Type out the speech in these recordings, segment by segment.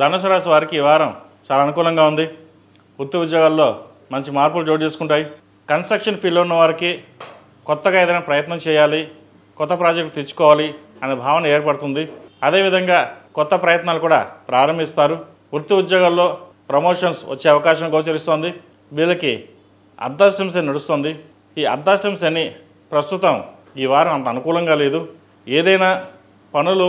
ధనుసు రాశి వారికి ఈ వారం చాలా అనుకూలంగా ఉంది. వృత్తి ఉద్యోగాల్లో మంచి మార్పులు చోటు చేసుకుంటాయి. కన్స్ట్రక్షన్ ఫీల్డ్లో ఉన్న వారికి కొత్తగా ఏదైనా ప్రయత్నం చేయాలి, కొత్త ప్రాజెక్టు తెచ్చుకోవాలి అనే భావన ఏర్పడుతుంది. అదేవిధంగా కొత్త ప్రయత్నాలు కూడా ప్రారంభిస్తారు. వృత్తి ఉద్యోగాల్లో ప్రమోషన్స్ వచ్చే అవకాశం గోచరిస్తోంది. వీళ్ళకి అర్ధాష్టమ శని నడుస్తుంది. ఈ అర్ధాష్టమ శని ప్రస్తుతం ఈ వారం అంత అనుకూలంగా లేదు. ఏదైనా పనులు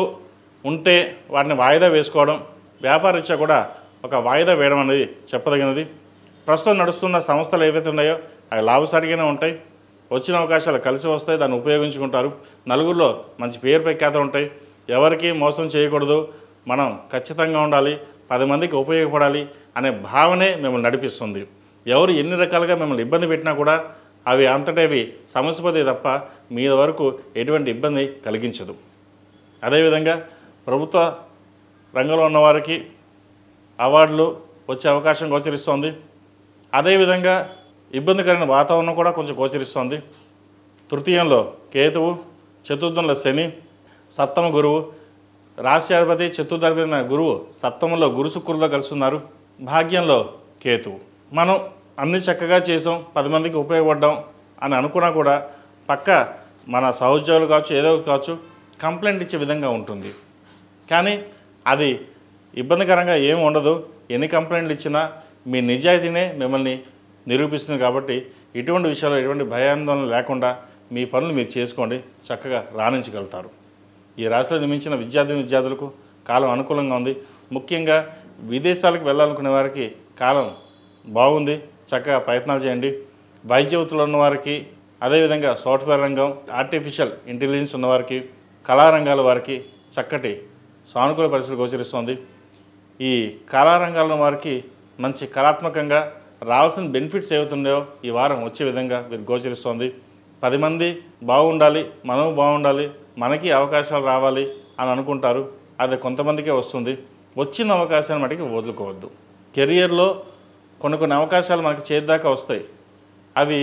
ఉంటే వాటిని వాయిదా వేసుకోవడం, వ్యాపారరీత్యా కూడా ఒక వాయిదా వేయడం అనేది చెప్పదగినది. ప్రస్తుతం నడుస్తున్న సంస్థలు ఏవైతే ఉన్నాయో అవి లాభసాటిగానే ఉంటాయి. వచ్చిన అవకాశాలు కలిసి వస్తాయి, దాన్ని ఉపయోగించుకుంటారు. నలుగురిలో మంచి పేరు ప్రఖ్యాతలు ఉంటాయి. ఎవరికి మోసం చేయకూడదు, మనం ఖచ్చితంగా ఉండాలి, 10 మందికి ఉపయోగపడాలి అనే భావనే మిమ్మల్ని నడిపిస్తుంది. ఎవరు ఎన్ని రకాలుగా మిమ్మల్ని ఇబ్బంది పెట్టినా కూడా అవి అంతటేవి సమస్యపోతే తప్ప మీ వరకు ఎటువంటి ఇబ్బంది కలిగించదు. అదేవిధంగా ప్రభుత్వ రంగంలో ఉన్నవారికి అవార్డులు వచ్చే అవకాశం గోచరిస్తోంది. అదేవిధంగా ఇబ్బందికరమైన వాతావరణం కూడా కొంచెం గోచరిస్తోంది. తృతీయంలో కేతువు, చతుర్థంలో శని, సప్తమ గురువు, రాశ్యాధిపతి చతుర్థాధిపతి గురువు సప్తమంలో గురు శుక్రులతో కలుస్తున్నారు. భాగ్యంలో కేతువు. మనం అన్ని చక్కగా చేసాం, 10 మందికి ఉపయోగపడ్డాం అని అనుకున్నా కూడా పక్క మన సహోద్యోగులు కావచ్చు, ఏదో కావచ్చు, కంప్లైంట్ ఇచ్చే విధంగా ఉంటుంది. కానీ అది ఇబ్బందికరంగా ఏమి ఉండదు. ఎన్ని కంప్లైంట్లు ఇచ్చినా మీ నిజాయితీనే మిమ్మల్ని నిరూపిస్తుంది. కాబట్టి ఇటువంటి విషయాల్లో ఎటువంటి భయాందోళన లేకుండా మీ పనులు మీరు చేసుకోండి, చక్కగా రాణించగలుగుతారు. ఈ రాశిలో జన్మించిన విద్యార్థులకు కాలం అనుకూలంగా ఉంది. ముఖ్యంగా విదేశాలకు వెళ్ళాలనుకునే వారికి కాలం బాగుంది, చక్కగా ప్రయత్నాలు చేయండి. వైద్య వృత్తిలో ఉన్నవారికి, అదేవిధంగా సాఫ్ట్వేర్ రంగం, ఆర్టిఫిషియల్ ఇంటెలిజెన్స్ ఉన్నవారికి, కళారంగాల వారికి చక్కటి సానుకూల పరిస్థితి గోచరిస్తోంది. ఈ కళారంగాల వారికి మంచి కళాత్మకంగా రావాల్సిన బెనిఫిట్స్ ఏవైతున్నాయో ఈ వారం వచ్చే విధంగా వీరికి గోచరిస్తోంది. 10 మంది బాగుండాలి, మనం బాగుండాలి, మనకి అవకాశాలు రావాలి అని అనుకుంటారు. అది కొంతమందికే వస్తుంది. వచ్చిన అవకాశాన్ని మటుకు వదులుకోవద్దు. కెరియర్లో కొన్ని అవకాశాలు మనకి చేద్దాకా వస్తాయి. అవి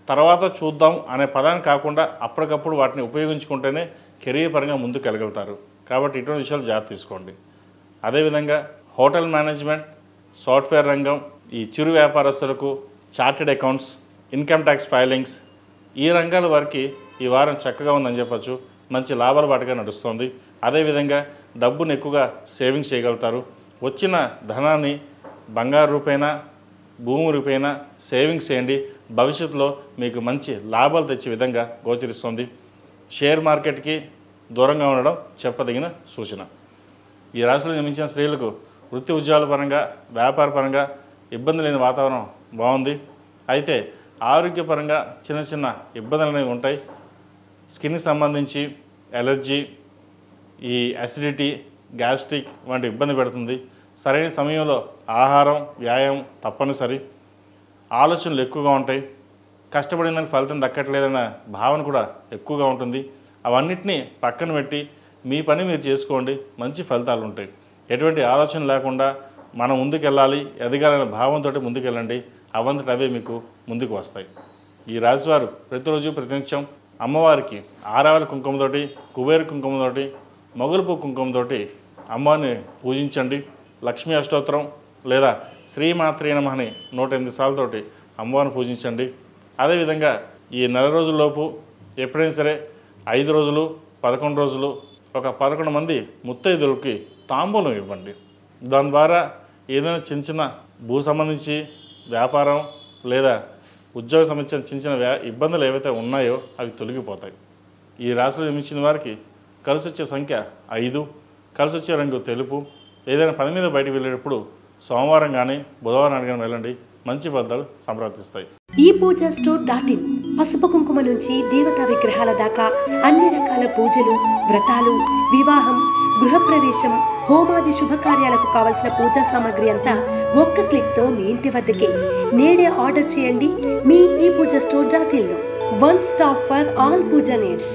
తర్వాత చూద్దాం అనే పదాన్ని కాకుండా అప్పటికప్పుడు వాటిని ఉపయోగించుకుంటేనే కెరీర్ పరంగా ముందుకు వెళ్ళగలుగుతారు. కాబట్టి ఇటువంటి విషయాలు జాగ్రత్త తీసుకోండి. అదేవిధంగా హోటల్ మేనేజ్మెంట్, సాఫ్ట్వేర్ రంగం, ఈ చిరు వ్యాపారస్తులకు, chartered accounts, income tax filings, ఈ రంగాల వారికి ఈ వారం చక్కగా ఉందని చెప్పచ్చు. మంచి లాభాల బాటగా నడుస్తుంది. అదేవిధంగా డబ్బును ఎక్కువగా సేవింగ్స్ చేయగలుగుతారు. వచ్చిన ధనాన్ని బంగారు రూపేణా, భూమి రూపేణా సేవింగ్స్ చేయండి. భవిష్యత్తులో మీకు మంచి లాభాలు తెచ్చే విధంగా గోచరిస్తుంది. షేర్ మార్కెట్కి దూరంగా ఉండడం చెప్పదగిన సూచన. ఈ రాశిలో జన్మించిన స్త్రీలకు వృత్తి ఉద్యోగాల పరంగా, వ్యాపార పరంగా ఇబ్బంది లేని వాతావరణం బాగుంది. అయితే ఆరోగ్యపరంగా చిన్న ఇబ్బందులు అనేవి ఉంటాయి. స్కిన్కి సంబంధించి ఎలర్జీ, ఈ అసిడిటీ, గ్యాస్ట్రిక్ వంటి ఇబ్బంది పెడుతుంది. సరైన సమయంలో ఆహారం, వ్యాయామం తప్పనిసరి. ఆలోచనలు ఎక్కువగా ఉంటాయి. కష్టపడిన దానికి ఫలితం దక్కట్లేదన్న భావన కూడా ఎక్కువగా ఉంటుంది. అవన్నిటినీ పక్కన పెట్టి మీ పని మీరు చేసుకోండి, మంచి ఫలితాలు ఉంటాయి. ఎటువంటి ఆలోచన లేకుండా మనం ముందుకెళ్ళాలి, ఎదగాలనే భావంతో ముందుకెళ్ళండి. అవంతట అవే మీకు ముందుకు వస్తాయి. ఈ రాశివారు ప్రతిరోజు ప్రతినిత్యం అమ్మవారికి ఆరావళి కుంకుమతోటి, కుబేర కుంకుమతోటి, మొగలుపు కుంకుమతోటి అమ్మవారిని పూజించండి. లక్ష్మీ అష్టోత్తరం లేదా శ్రీమాత్రే నమః అని 108 సార్లతోటి అమ్మవారిని పూజించండి. అదేవిధంగా ఈ నెల రోజుల్లోపు ఎప్పుడైనా సరే 5 రోజులు, 11 రోజులు ఒక 11 మంది ముత్తైదులకి తాంబూలం ఇవ్వండి. దాని ద్వారా ఏదైనా చిన్న భూ సంబంధించి వ్యాపారం లేదా ఉద్యోగ సంబంధించిన చిన్న ఇబ్బందులు ఏవైతే ఉన్నాయో అవి తొలగిపోతాయి. ఈ రాశిలో జన్మించిన వారికి కలిసి వచ్చే సంఖ్య 5, కలిసి వచ్చే రంగు తెలుపు. ఏదైనా పని మీద బయటకు వెళ్ళేటప్పుడు సోమవారం కానీ బుధవారం కానీ వెళ్ళండి, మంచి ఫలితాలు సంప్రాప్తిస్తాయి. ePoojaStore.in పసుపు కుంకుమ నుంచి దేవతా విగ్రహాల దాకా అన్ని రకాల పూజలు, వ్రతాలు, వివాహం, గృహప్రవేశం, హోమాది శుభకార్యాలకు కావలసిన పూజా సామాగ్రి అంతా ఒక్క క్లిక్తో మీ ఇంటి వద్దకే. నేడే ఆర్డర్ చేయండి మీ ePoojaStore.in లో. One stop for all puja needs.